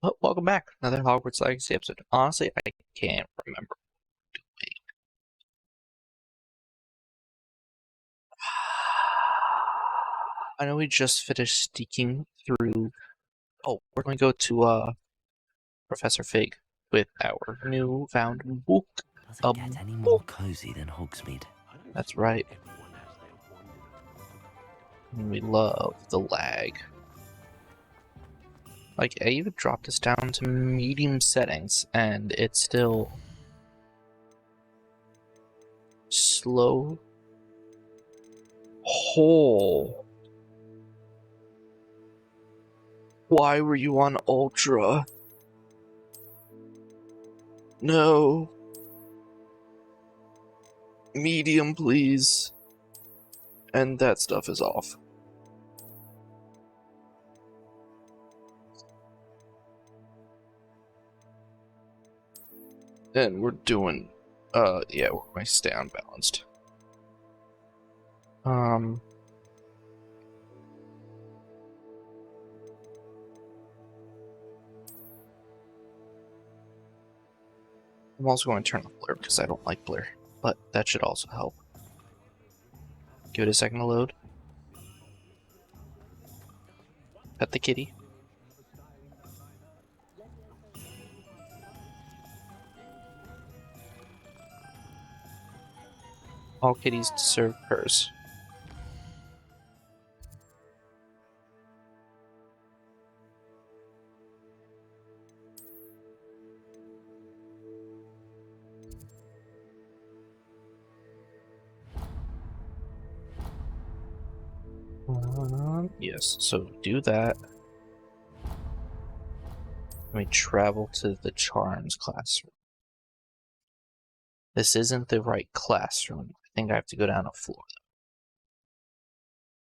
Well, welcome back. Another Hogwarts Legacy episode. Honestly, I can't remember. I know we just finished sneaking through. Oh, we're going to go to Professor Fig with our new found book. Doesn't get any more cozy than Hogsmeade. That's right. And we love the lag. Like, I even dropped this down to medium settings, and it's still slow. Oh. Why were you on Ultra? No. Medium, please. And that stuff is off. And we're doing, yeah, we're going to stay unbalanced. I'm also going to turn off blur because I don't like blur, but that should also help. Give it a second to load. Pet the kitty. All kitties deserve purrs. Yes, so do that. Let me travel to the Charms classroom. This isn't the right classroom. I think I have to go down a floor.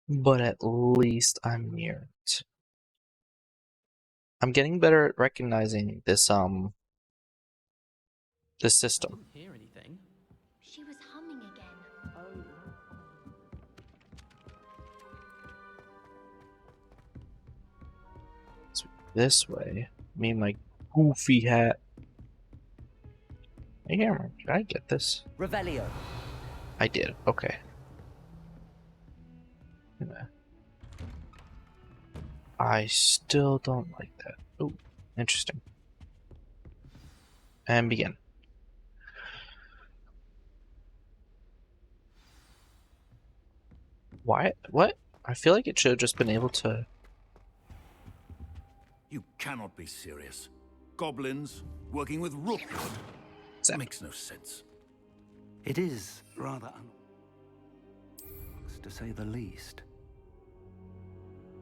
But at least I'm near it. I'm getting better at recognizing this this system. I didn't hear anything. She was humming again. So this way. Me and my goofy hat. I can't remember. Did I get this? Revelio. I did. Okay. I still don't like that. Oh, interesting. And begin. Why? What? I feel like it should have just been able to... You cannot be serious. Goblins working with Rookwood. That makes no sense. It is rather to say the least.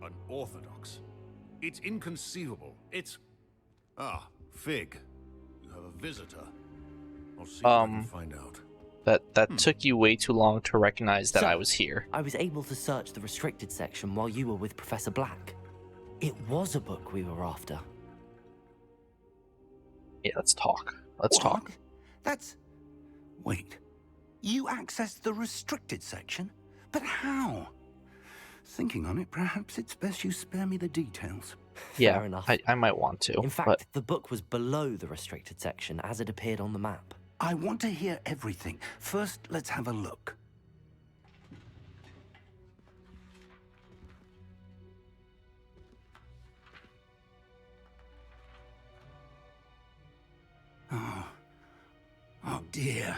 Unorthodox. It's inconceivable. It's... Ah, Fig. You have a visitor. I'll see what I can find out. That took you way too long to recognize that I was here. I was able to search the restricted section while you were with Professor Black. It was a book we were after. Yeah, let's talk. Let's talk. That's... Wait. You accessed the restricted section? But how? Thinking on it, perhaps it's best you spare me the details. Yeah, Fair enough. I might want to. In fact, the book was below the restricted section as it appeared on the map. I want to hear everything. First, let's have a look. Oh dear.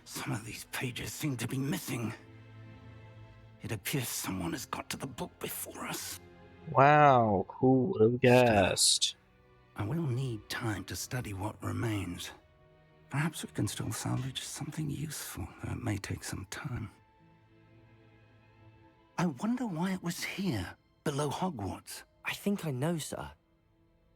Some of these pages seem to be missing. It appears someone has got to the book before us. Wow, who would have guessed? I will need time to study what remains. Perhaps we can still salvage something useful, though it may take some time. I wonder why it was here, below Hogwarts. I think I know, sir.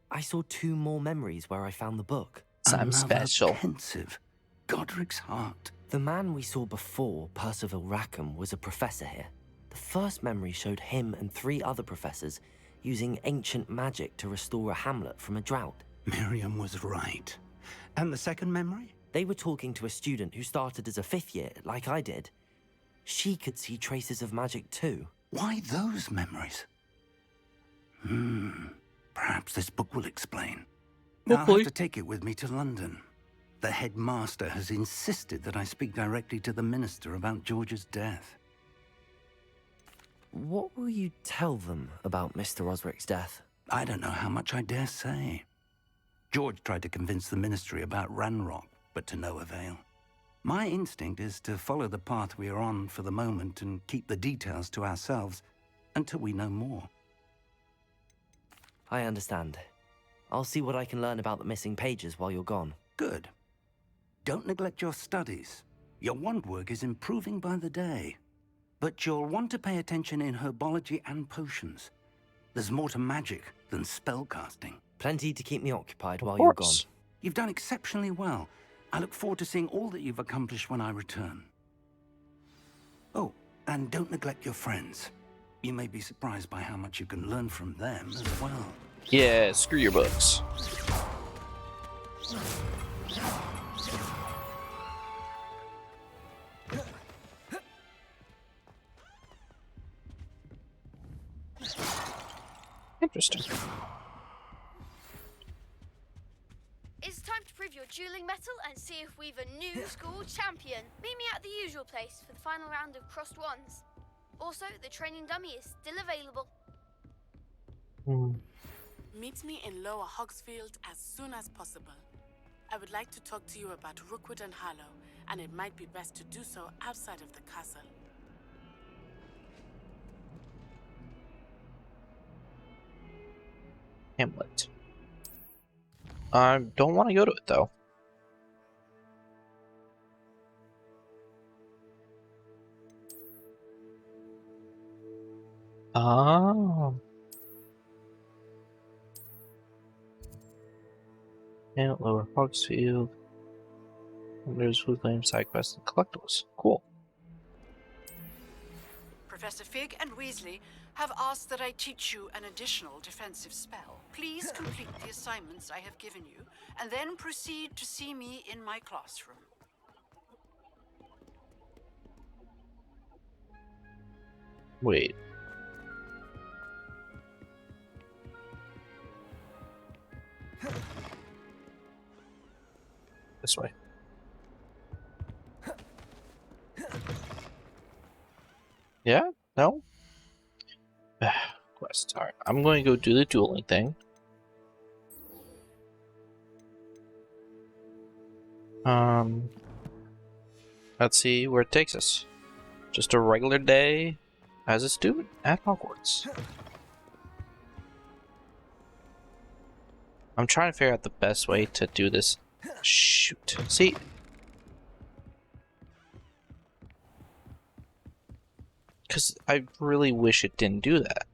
I saw 2 more memories where I found the book. I'm special. Pensive. Godric's heart. The man we saw before, Percival Rackham, was a professor here. The first memory showed him and 3 other professors using ancient magic to restore a hamlet from a drought. Miriam was right. And the second memory? They were talking to a student who started as a 5th year, like I did. She could see traces of magic too. Why those memories? Perhaps this book will explain. I'll Hopefully. have to take it with me to London. The headmaster has insisted that I speak directly to the minister about George's death. What will you tell them about Mr. Osric's death? I don't know how much I dare say. George tried to convince the ministry about Ranrock, but to no avail. My instinct is to follow the path we are on for the moment and keep the details to ourselves until we know more. I understand. I'll see what I can learn about the missing pages while you're gone. Good. Don't neglect your studies. Your wand work is improving by the day. But you'll want to pay attention in herbology and potions. There's more to magic than spellcasting. Plenty to keep me occupied while you're gone. You've done exceptionally well. I look forward to seeing all that you've accomplished when I return. Oh, and don't neglect your friends. You may be surprised by how much you can learn from them as well. Yeah, screw your books. Interesting. It's time to prove your dueling mettle and see if we've a new school champion. Meet me at the usual place for the final round of crossed wands. Also, the training dummy is still available. Meet me in Lower Hogsfield as soon as possible. I would like to talk to you about Rookwood and Harlow, and it might be best to do so outside of the castle. Hamlet. I don't want to go to it though. Ah. And Lower Hogsfield. And there's food claim, side quests, and collectibles. Cool. Professor Fig and Weasley have asked that I teach you an additional defensive spell. Please complete the assignments I have given you, and then proceed to see me in my classroom. Wait. This way. Yeah? No? Quest. Alright, I'm going to go do the dueling thing. Let's see where it takes us. Just a regular day as a student at Hogwarts. I'm trying to figure out the best way to do this. Shoot. See? Because I really wish it didn't do that.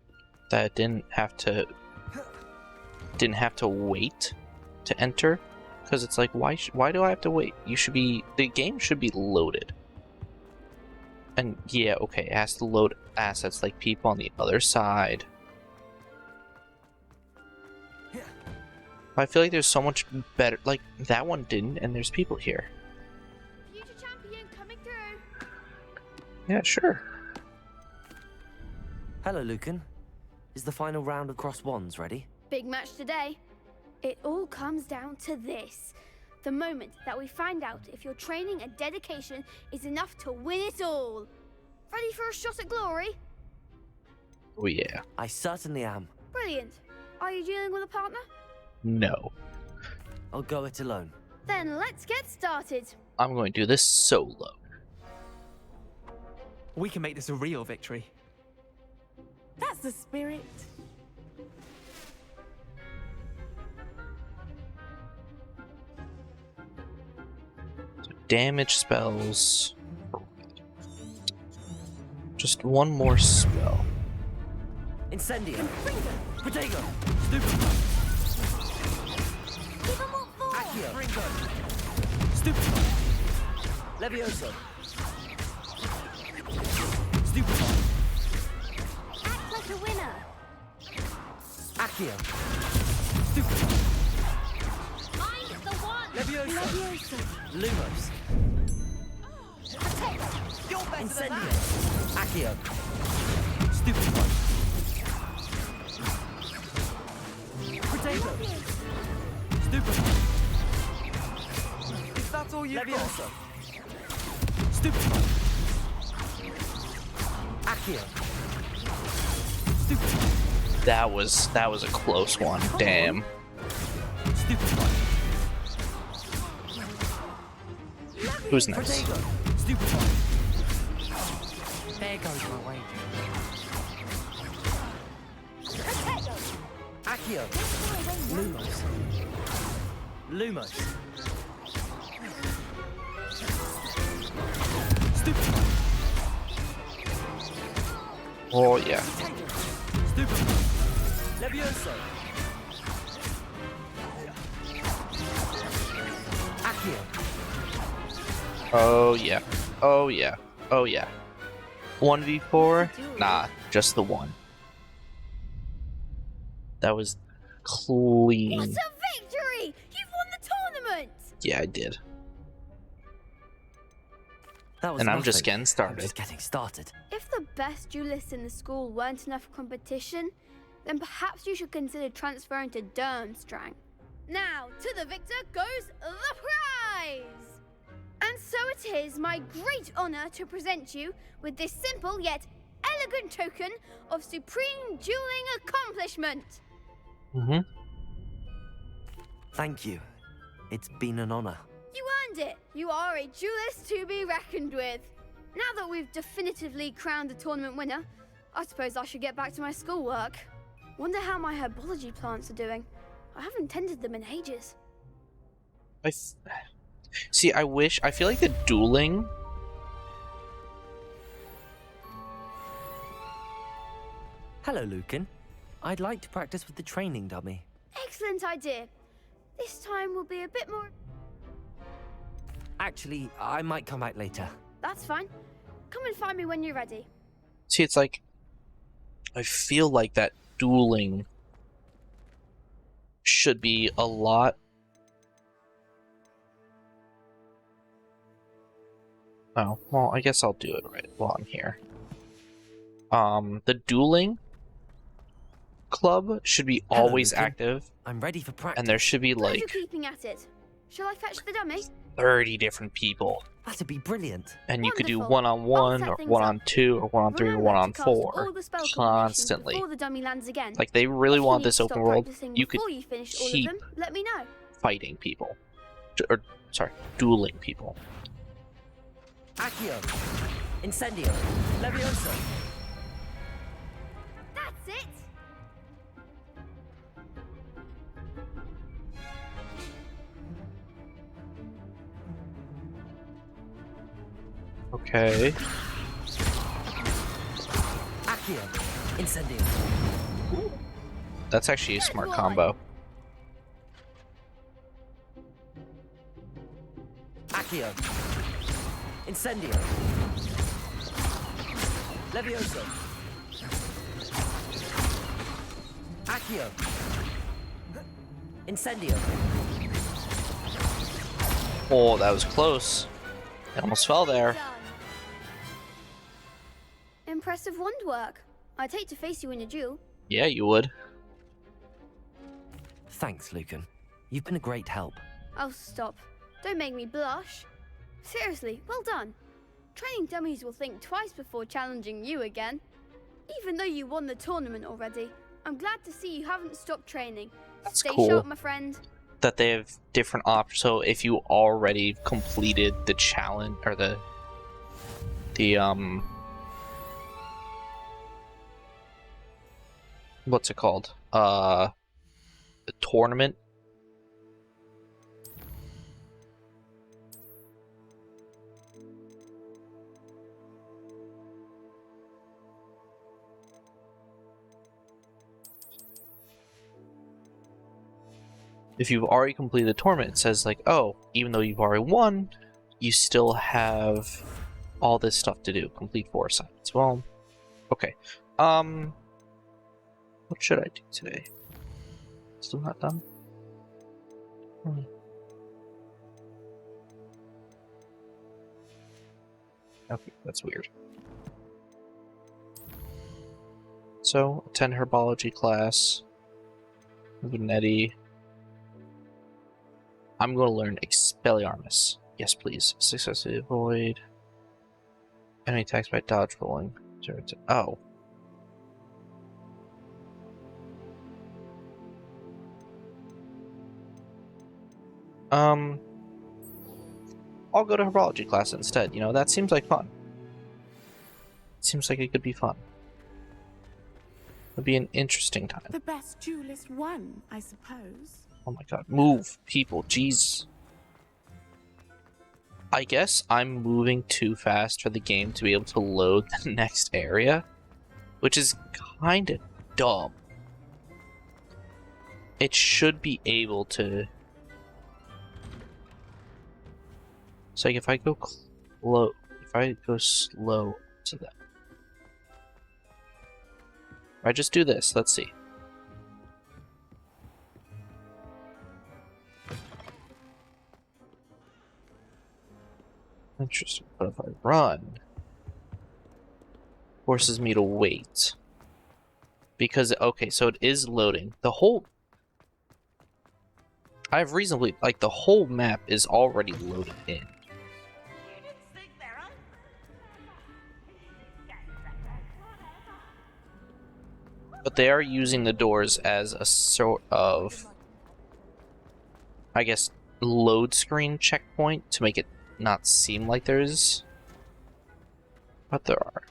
That it didn't have to wait to enter. Because it's like, why do I have to wait? The game should be loaded. And yeah, okay, it has to load assets like people on the other side. I feel like there's so much better, like that one didn't, and there's people here. Future champion coming through. Yeah, sure. Hello, Lucan. Is the final round of Cross Wands ready? Big match today. It all comes down to this. The moment that we find out if your training and dedication is enough to win it all. Ready for a shot at glory? Oh yeah. I certainly am. Brilliant. Are you dealing with a partner? No. I'll go it alone. Then let's get started. I'm going to do this solo. We can make this a real victory. That's the spirit. So damage spells. Just one more spell. Incendio. Protego. Stupid. Accio. Stupid. Levioso. Stupid. Act like a winner. Accio. Stupid. Find the one. Levioso. Lumos. You're better than Incendio. that. Accio. Stupid one. Potato. Stupefy. Is that all you've got? Stupefy. Accio. Stupefy. That was a close one. Damn. Stupefy. Who's next? Protego. Stupefy. There goes my wager. Accio. Lumos. Lumos. Stupefy. Oh yeah. Stupefy. Levioso. Accio. Oh yeah. Oh yeah. Oh yeah. 1v4? Nah, just the one. That was clean. What a victory! You've won the tournament! Yeah, I did. That was And I'm just nothing. getting I'm started. just getting started. If the best duelists in the school weren't enough for competition, then perhaps you should consider transferring to Durmstrang. Now, to the victor goes the prize! And so it is my great honor to present you with this simple yet elegant token of supreme dueling accomplishment. Mm-hmm. Thank you. It's been an honor. You earned it. You are a duelist to be reckoned with. Now that we've definitively crowned the tournament winner, I suppose I should get back to my schoolwork. Wonder how my herbology plants are doing. I haven't tended them in ages. See, I feel like the dueling... Hello, Lucan. I'd like to practice with the training dummy. Excellent idea. This time will be a bit more... Actually, I might come back later. That's fine. Come and find me when you're ready. See, it's like... I feel like that dueling should be a lot... Oh, well, I guess I'll do it right while I'm here. The dueling club should be Hello, always Lucan. active, I'm ready for practice. and there should be Glad like you're keeping at it. Shall I fetch the dummy? 30 different people. That'd be brilliant. And you could do Wonderful. one-on-one, I'll or set things one-on-2, or one-on-3, or Remember to cast all one-on-4 the spell combinations constantly. before the dummy lands again. Like, they really If you want need this to open stop world. practicing You could before you finish all keep of them, let me know. fighting people. Or, sorry, dueling people. Accio. Incendio. Levioso. That's it! Okay. Accio. Incendio. That's actually a smart combo. Accio. Incendio. Levioso. Accio. Incendio. Oh, that was close. I almost fell there. Done. Impressive wand work. I'd hate to face you in a duel. Yeah, you would. Thanks, Lucan. You've been a great help. Oh, stop. Don't make me blush. Seriously, well done. Training dummies will think twice before challenging you again. Even though you won the tournament already, I'm glad to see you haven't stopped training. That's Stay cool. sharp, my friend. That they have different options. So if you already completed the challenge, or the what's it called? The tournament. If you've already completed the tournament, it says like, oh, even though you've already won, you still have all this stuff to do. Complete 4 assignments. Well, okay. What should I do today? Still not done? Okay, that's weird. So, attend herbology class. Vanetti. I'm going to learn Expelliarmus. Yes, please. Successfully avoid enemy attacks by dodge rolling. Oh. I'll go to herbology class instead. You know, that seems like fun. Seems like it could be fun. It'd be an interesting time. The best duelist won, I suppose. Oh my god. Move, people. Jeez. I guess I'm moving too fast for the game to be able to load the next area, which is kind of dumb. It should be able to... So like if I go slow to that. If I just do this, let's see. Interesting, but if I run, forces me to wait. Because, okay, so it is loading. The whole... I have reasonably... Like, the whole map is already loaded in. But they are using the doors as a sort of, I guess, load screen checkpoint to make it not seem like there's... But there are.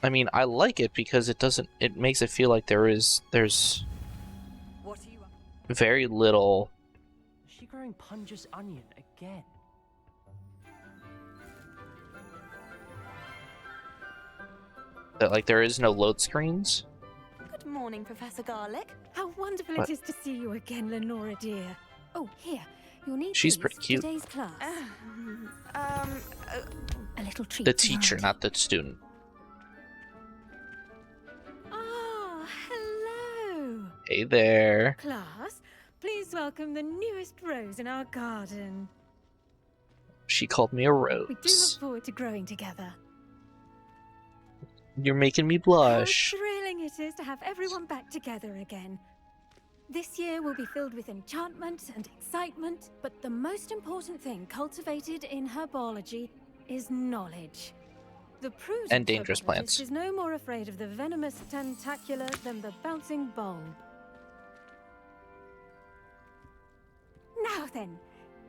I mean, I like it because it doesn't... It makes it feel like there's very little... Is she growing Punja's onion again? That, like, there is no load screens. Good morning, Professor Garlick. How wonderful What? it is to see you again, Lenora dear. Oh, here. You'll need She's these pretty for cute. Today's class. A little treat. The for teacher, Auntie. not the student. Ah, hello. Hey there. Class, please welcome the newest rose in our garden. She called me a We do rose. look forward to growing together. You're making me blush. How thrilling it is to have everyone back together again. This year will be filled with enchantment and excitement, but the most important thing cultivated in herbology is knowledge. The prudent And dangerous herbologist plants. is no more afraid of the venomous tentacula than the bouncing bulb. Now then,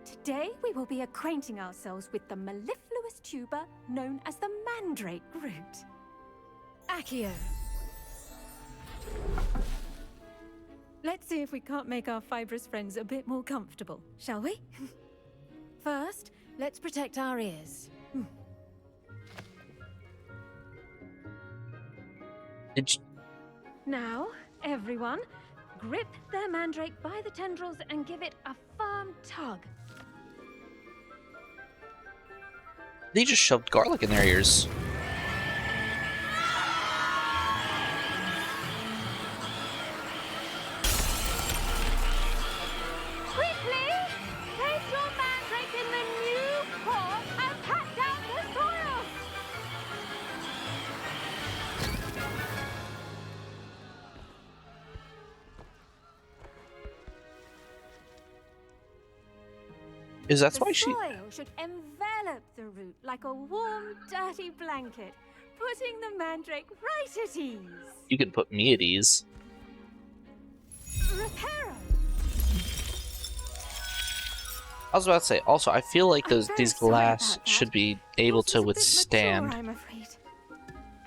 today we will be acquainting ourselves with the mellifluous tuber known as the mandrake root. Accio. Let's see if we can't make our fibrous friends a bit more comfortable, shall we? First, let's protect our ears. Now, everyone, grip their mandrake by the tendrils and give it a firm tug. They just shoved garlic in their ears. Quickly, place your mandrake in the new pot and pat down the soil. Is that The why she... soil should envelop the root like a warm, dirty blanket, putting the mandrake right at ease. You can put me at ease. Reparo. I was about to say, also, I feel like I'm very these sorry glass about that. should be able Yours to is a bit withstand... mature, I'm afraid.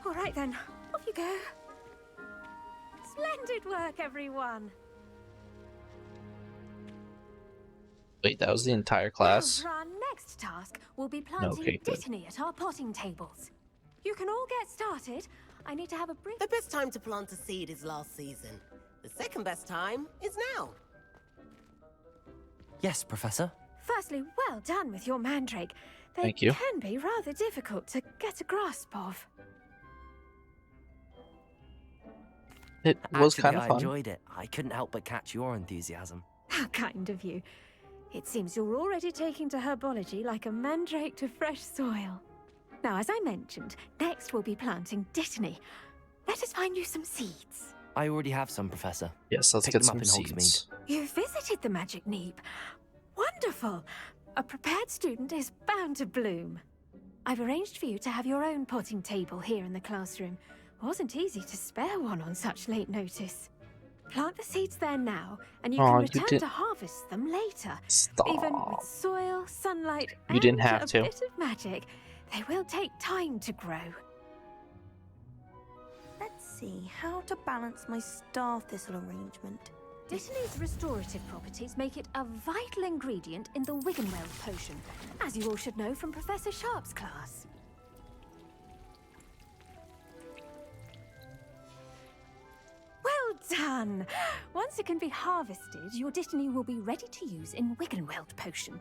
All right then, off you go. Splendid work, everyone. Wait, that was the entire class? Now, for our next task, we'll be planting Okay, good. dittany at our potting tables. You can all get started. I need to have a brief... The best time to plant a seed is last season. The second best time is now. Yes, Professor. Firstly, well done with your mandrake. They Thank you. can be rather difficult to get a grasp of. It was Actually, kind of I fun. enjoyed it. I couldn't help but catch your enthusiasm. How kind of you. It seems you're already taking to herbology like a mandrake to fresh soil. Now, as I mentioned, next we'll be planting Dittany. Let us find you some seeds. I already have some, Professor. Yes, let's Pick get them up some in seeds. You visited the Magic Neep. Wonderful. A prepared student is bound to bloom. I've arranged for you to have your own potting table here in the classroom. Wasn't easy to spare one on such late notice. Plant the seeds there now, and you can return to harvest them later. Stop. Even with soil, sunlight, You didn't have and to. a bit of magic, they will take time to grow. Let's see how to balance my star thistle arrangement. Dittany's restorative properties make it a vital ingredient in the Wiggenweld potion, as you all should know from Professor Sharp's class. Well done! Once it can be harvested, your Dittany will be ready to use in Wiggenweld potion.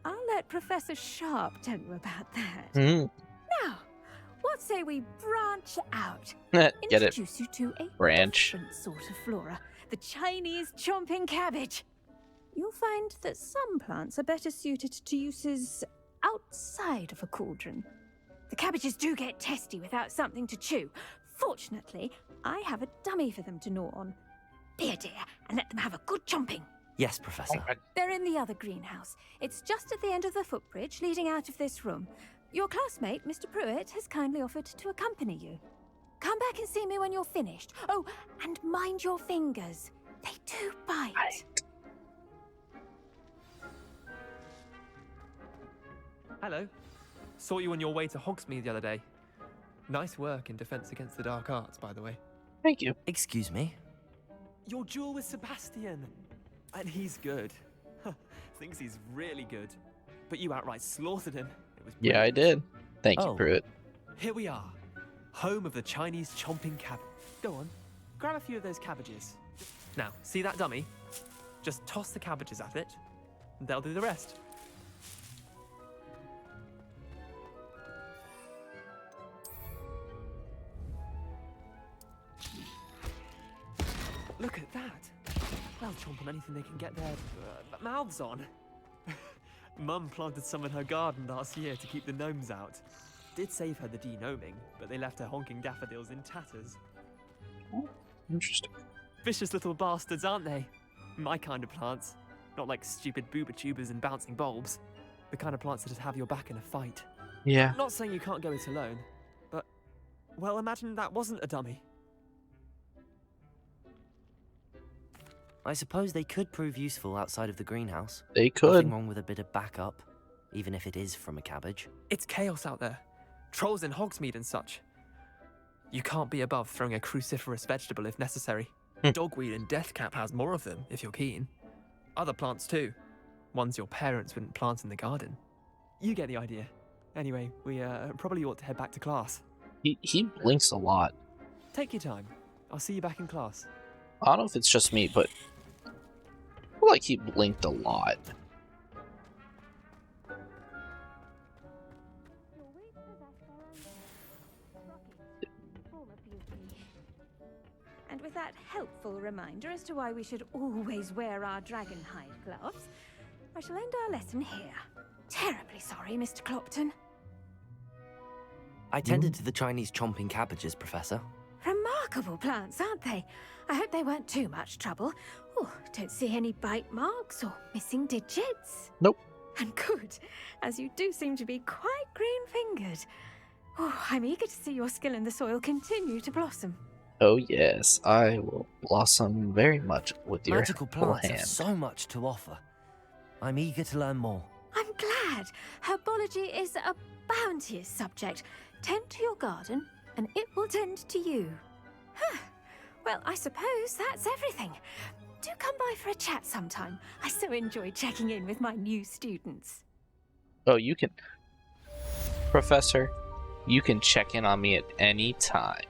I'll let Professor Sharp tell you about that. Now, what say we branch out? Get it. Introduce you to a different sort of flora, the Chinese chomping cabbage. You'll find that some plants are better suited to uses outside of a cauldron. The cabbages do get testy without something to chew. Fortunately, I have a dummy for them to gnaw on. Be a dear and let them have a good chomping. Yes, Professor. They're in the other greenhouse. It's just at the end of the footbridge leading out of this room. Your classmate, Mr. Pruitt, has kindly offered to accompany you. Come back and see me when you're finished. Oh, and mind your fingers. They do bite. Hello. Saw you on your way to Hogsmeade the other day. Nice work in Defense Against the Dark Arts, by the way. Thank you. Excuse me? Your duel with Sebastian. And he's good. Thinks he's really good. But you outright slaughtered him. It was Yeah, I did. Thank you, Pruitt. Here we are. Home of the Chinese chomping cabbage. Go on. Grab a few of those cabbages. Now, see that dummy? Just toss the cabbages at it. And they'll do the rest. Look at that. They'll chomp on anything they can get their mouths on. Mum planted some in her garden last year to keep the gnomes out. Did save her the de-gnoming, but they left her honking daffodils in tatters. Oh, interesting. Vicious little bastards, aren't they? My kind of plants. Not like stupid booba tubers and bouncing bulbs. The kind of plants that just have your back in a fight. Yeah. Not saying you can't go it alone, but, well, imagine that wasn't a dummy. I suppose they could prove useful outside of the greenhouse. They could. Nothing wrong with a bit of backup, even if it is from a cabbage. It's chaos out there. Trolls in Hogsmeade and such. You can't be above throwing a cruciferous vegetable if necessary. Dogweed and deathcap has more of them, if you're keen. Other plants too. Ones your parents wouldn't plant in the garden. You get the idea. Anyway, we probably ought to head back to class. He blinks a lot. Take your time. I'll see you back in class. I don't know if it's just me, but I feel like he blinked a lot. And with that helpful reminder as to why we should always wear our dragonhide gloves, I shall end our lesson here. Terribly sorry, Mr. Clopton. I tended to the Chinese chomping cabbages, Professor. Remarkable plants, aren't they? I hope they weren't too much trouble. Oh, don't see any bite marks or missing digits. Nope. And good, as you do seem to be quite green-fingered. Oh, I'm eager to see your skill in the soil continue to blossom. Oh yes, I will blossom very much with your Magical whole plants hand. have so much to offer. I'm eager to learn more. I'm glad. Herbology is a bounteous subject. Tend to your garden, and it will tend to you. Huh. Well, I suppose that's everything. Do come by for a chat sometime. I so enjoy checking in with my new students. Oh, you can... Professor, you can check in on me at any time.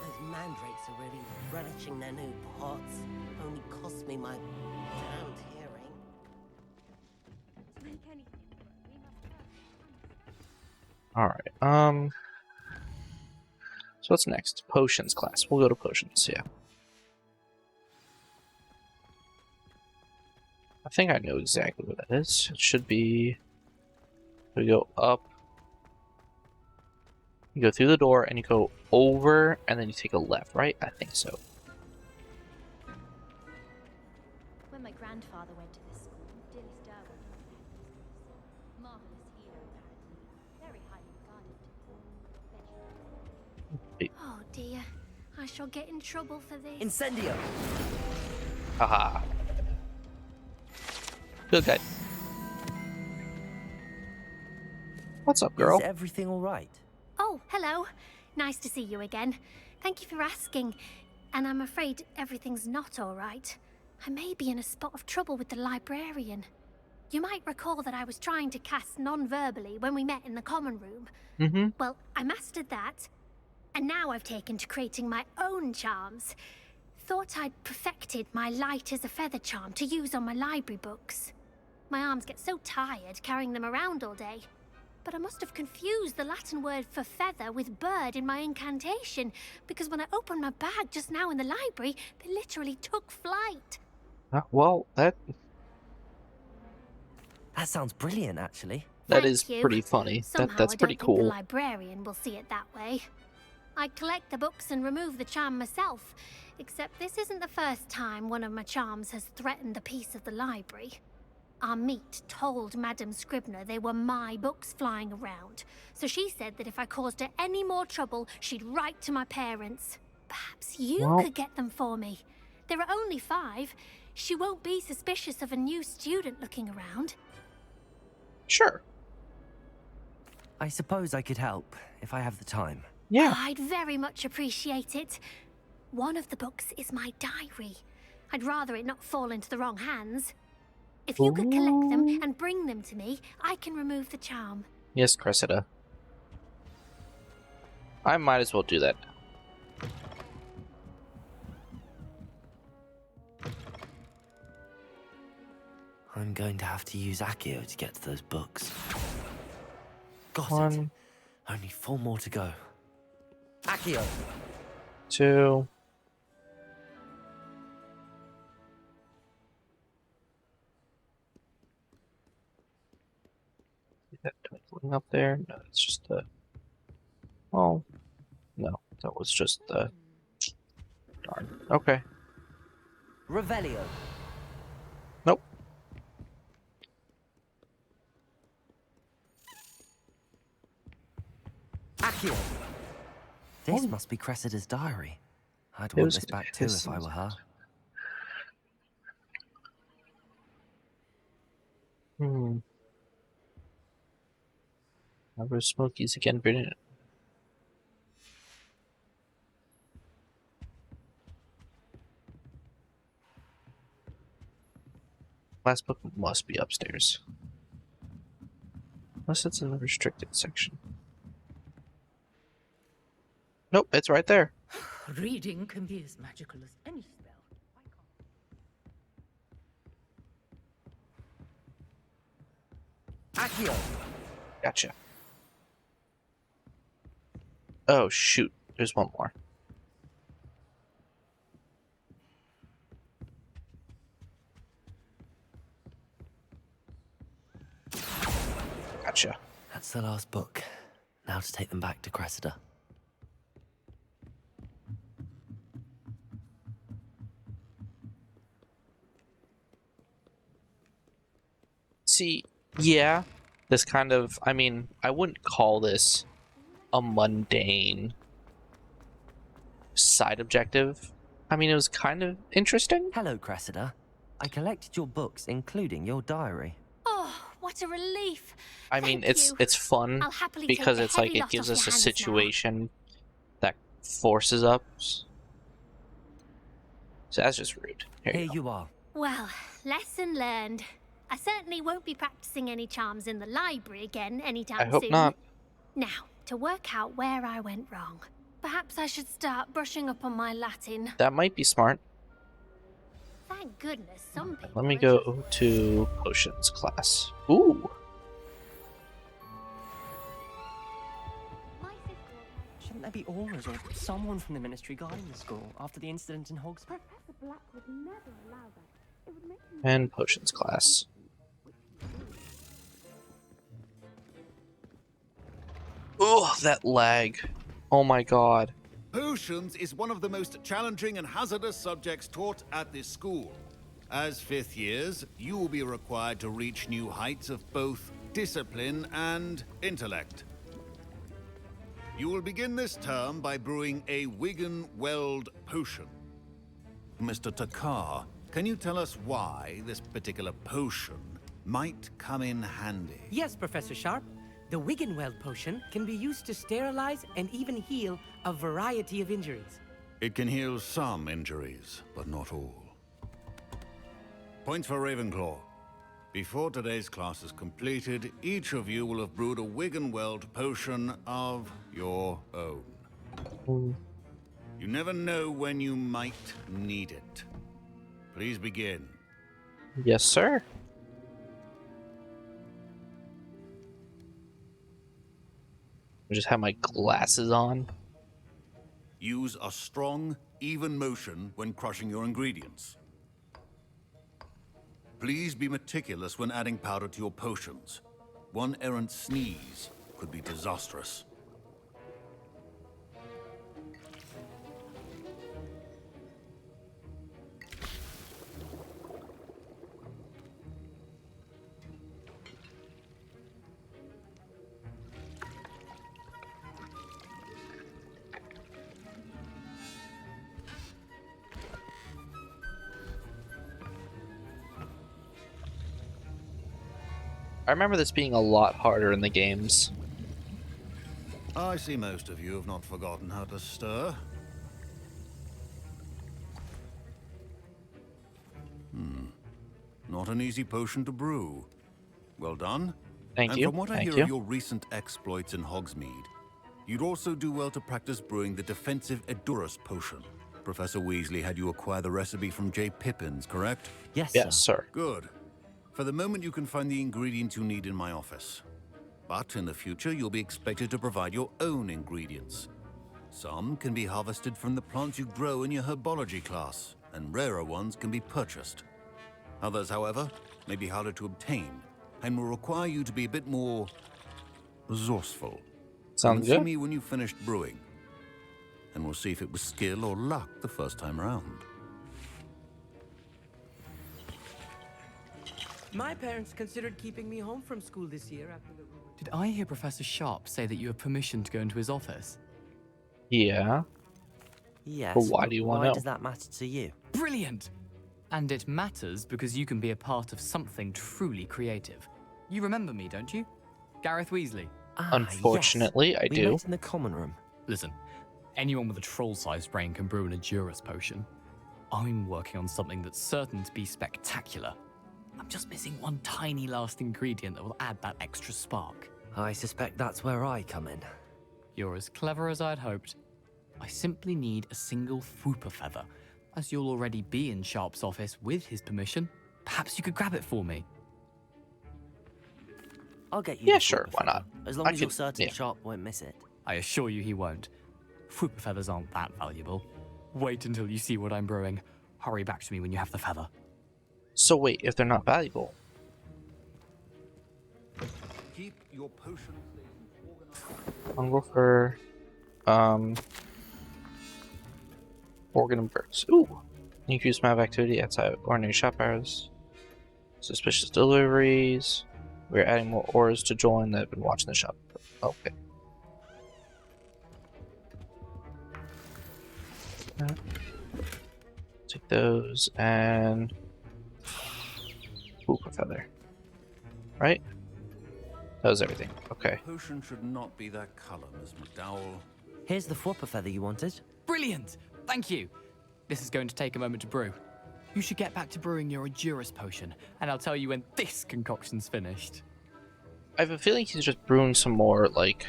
Those mandrakes are really relishing their new pots. Only cost me my damned hearing. Alright, so what's next? Potions class. We'll go to potions, yeah. I think I know exactly what that is. It should be... We go up, You go through the door and you go over and then you take a left, right? I think so. When my grandfather went to this school, Dillis Durwood was the head of the school. Marvelous hero, apparently. Very highly regarded. Oh dear. I shall get in trouble for this. Incendio! Haha. Good guy. What's up, girl? Is everything all right? Oh, hello. Nice to see you again. Thank you for asking. And I'm afraid everything's not all right. I may be in a spot of trouble with the librarian. You might recall that I was trying to cast non-verbally when we met in the common room. Mm-hmm. Well, I mastered that. And now I've taken to creating my own charms. Thought I'd perfected my light as a feather charm to use on my library books. My arms get so tired carrying them around all day. But I must have confused the Latin word for feather with bird in my incantation, because when I opened my bag just now in the library, they literally took flight. Well, that sounds brilliant, actually. That is Thank you. pretty funny. Somehow That's I don't pretty think cool. the librarian will see it that way. I collect the books and remove the charm myself, except this isn't the first time one of my charms has threatened the peace of the library. Our meet told Madame Scribner they were my books flying around, so she said that if I caused her any more trouble, she'd write to my parents. Perhaps you could get them for me. There are only 5. She won't be suspicious of a new student looking around. Sure. I suppose I could help, if I have the time. Yeah. I'd very much appreciate it. One of the books is my diary. I'd rather it not fall into the wrong hands. If you could collect them and bring them to me, I can remove the charm. Yes, Cressida. I might as well do that. I'm going to have to use Accio to get to those books. Got it. 1, Only 4 more to go. Accio! 2. Is that twinkling up there? No, it's just the. Oh, no, that was just the. Darn. Okay. Revelio. Nope. Accio! This must be Cressida's diary. I'd want this back too if I were her. Remember Smokey's again, brilliant. Last book must be upstairs. Unless it's in the restricted section. Nope, it's right there. Reading can be as magical as any spell. Accio! Gotcha. Oh, shoot. There's one more. Gotcha. That's the last book. Now to take them back to Cressida. See, yeah, this kind of, I mean, I wouldn't call this a mundane side objective. I mean, it was kind of interesting. Hello, Cressida. I collected your books, including your diary. Oh, what a relief. I mean, Thank you. it's fun I'll happily because take the it's like heavy it lot gives off us a your hands situation that forces us. So that's just rude. Here you are. Well, lesson learned. I certainly won't be practicing any charms in the library again anytime soon. I hope not. Now, to work out where I went wrong. Perhaps I should start brushing up on my Latin. That might be smart. Thank goodness some people Let me are go to potions class. Ooh. Shouldn't there be auras or someone from the ministry guarding the school after the incident in Hogsmeade? Professor Black would never allow that. It would make him... And potions class. Oh, that lag. Oh my god. Potions is one of the most challenging and hazardous subjects taught at this school. As 5th years, you will be required to reach new heights of both discipline and intellect. You will begin this term by brewing a Wiggenweld potion. Mr. Takar, can you tell us why this particular potion might come in handy? Yes, Professor Sharp. The Wiggenweld potion can be used to sterilize and even heal a variety of injuries. It can heal some injuries, but not all. Points for Ravenclaw. Before today's class is completed, each of you will have brewed a Wiggenweld potion of your own. You never know when you might need it. Please begin. Yes, sir. I just have my glasses on. Use a strong, even motion when crushing your ingredients. Please be meticulous when adding powder to your potions. One errant sneeze could be disastrous. I remember this being a lot harder in the games. I see most of you have not forgotten how to stir. Not an easy potion to brew. Well done. Thank and you. From what I Thank hear you. of your recent exploits in Hogsmeade, you'd also do well to practice brewing the defensive Edurus potion. Professor Weasley had you acquire the recipe from J. Pippin's, correct? Yes, sir. Good. For the moment, you can find the ingredients you need in my office. But in the future, you'll be expected to provide your own ingredients. Some can be harvested from the plants you grow in your herbology class, and rarer ones can be purchased. Others, however, may be harder to obtain, and will require you to be a bit more resourceful. Sounds See good. me when you've finished brewing, and we'll see if it was skill or luck the first time around. My parents considered keeping me home from school this year after the... Did I hear Professor Sharp say that you have permission to go into his office? Yeah. Yes. But why do you want to know? Why does that matter to you? Brilliant! And it matters because you can be a part of something truly creative. You remember me, don't you? Gareth Weasley. Unfortunately, yes. I We do. met in the common room. Listen, anyone with a troll-sized brain can brew an Edurus potion. I'm working on something that's certain to be spectacular. I'm just missing one tiny last ingredient that will add that extra spark. I suspect that's where I come in. You're as clever as I'd hoped. I simply need a single Fwooper feather. As you'll already be in Sharp's office with his permission, perhaps you could grab it for me. I'll get you. Yeah, the sure, Fwooper why not? feather, as long as you're certain yeah. Sharp won't miss it. I assure you he won't. Fwooper feathers aren't that valuable. Wait until you see what I'm brewing. Hurry back to me when you have the feather. So wait, if they're not valuable. Keep your potion I'll go for organ and birds. Ooh! Increase map activity outside ordinary shop hours. Suspicious deliveries. We're adding more auras to join that have been watching the shop. Okay. Take those and Fwooper feather. Right? That was everything. Okay. Potion should not be that color, Miss McDowell. Here's the Fwooper feather you wanted. Brilliant! Thank you! This is going to take a moment to brew. You should get back to brewing your Edurus potion, and I'll tell you when this concoction's finished. I have a feeling he's just brewing some more, like,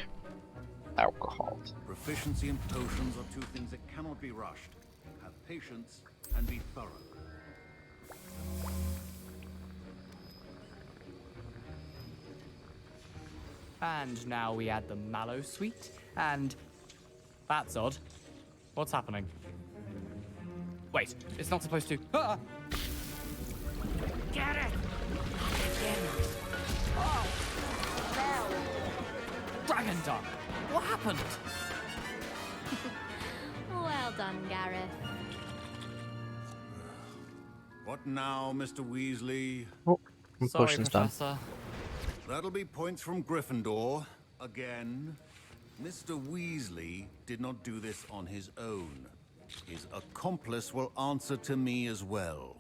alcohol. Proficiency in potions are two things that cannot be rushed. Have patience and be thorough. And now we add the mallow sweet, and... That's odd. What's happening? Wait, it's not supposed to... Ah! Get it! Dragon Tongue! What happened? Well done, Gareth. What now, Mr. Weasley? Oh, Sorry, potion's done. Professor. That'll be points from Gryffindor. Again. Mr. Weasley did not do this on his own. His accomplice will answer to me as well.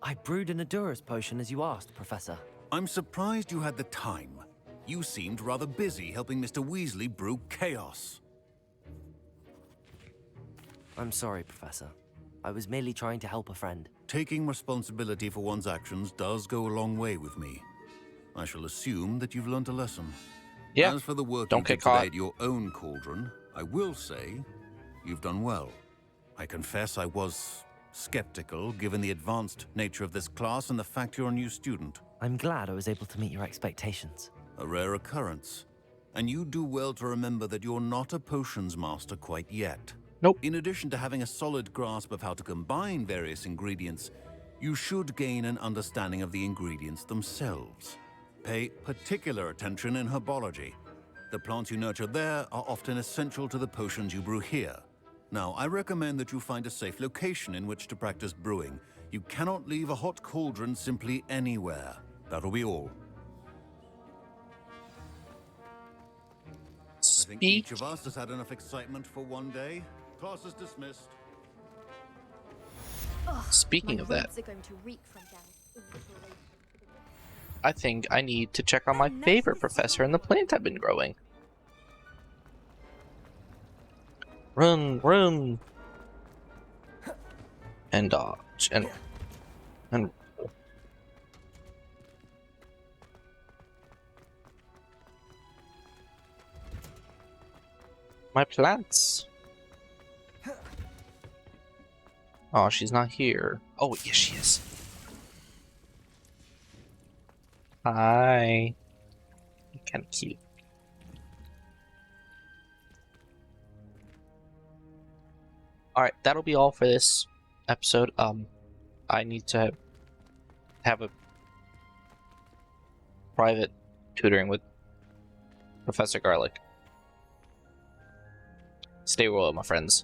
I brewed an Adurus potion as you asked, Professor. I'm surprised you had the time. You seemed rather busy helping Mr. Weasley brew chaos. I'm sorry, Professor. I was merely trying to help a friend. Taking responsibility for one's actions does go a long way with me. I shall assume that you've learned a lesson. Yeah. As for the work Don't you get did caught. today at your own cauldron, I will say you've done well. I confess I was skeptical, given the advanced nature of this class and the fact you're a new student. I'm glad I was able to meet your expectations. A rare occurrence. And you do well to remember that you're not a potions master quite yet. Nope. In addition to having a solid grasp of how to combine various ingredients, you should gain an understanding of the ingredients themselves. Pay particular attention in herbology. The plants you nurture there are often essential to the potions you brew here. Now, I recommend that you find a safe location in which to practice brewing. You cannot leave a hot cauldron simply anywhere. That'll be all. I think each of us has had enough excitement for one day. Class is dismissed. Speaking My of that, ribs are going to reek from Gareth. I think I need to check on my favorite professor and the plant I've been growing. Run, run. And dodge. And my plants. Oh, she's not here. Oh, yes, she is. Hi. Kind of cute. Alright, that'll be all for this episode. I need to have a private tutoring with Professor Garlick. Stay well, my friends.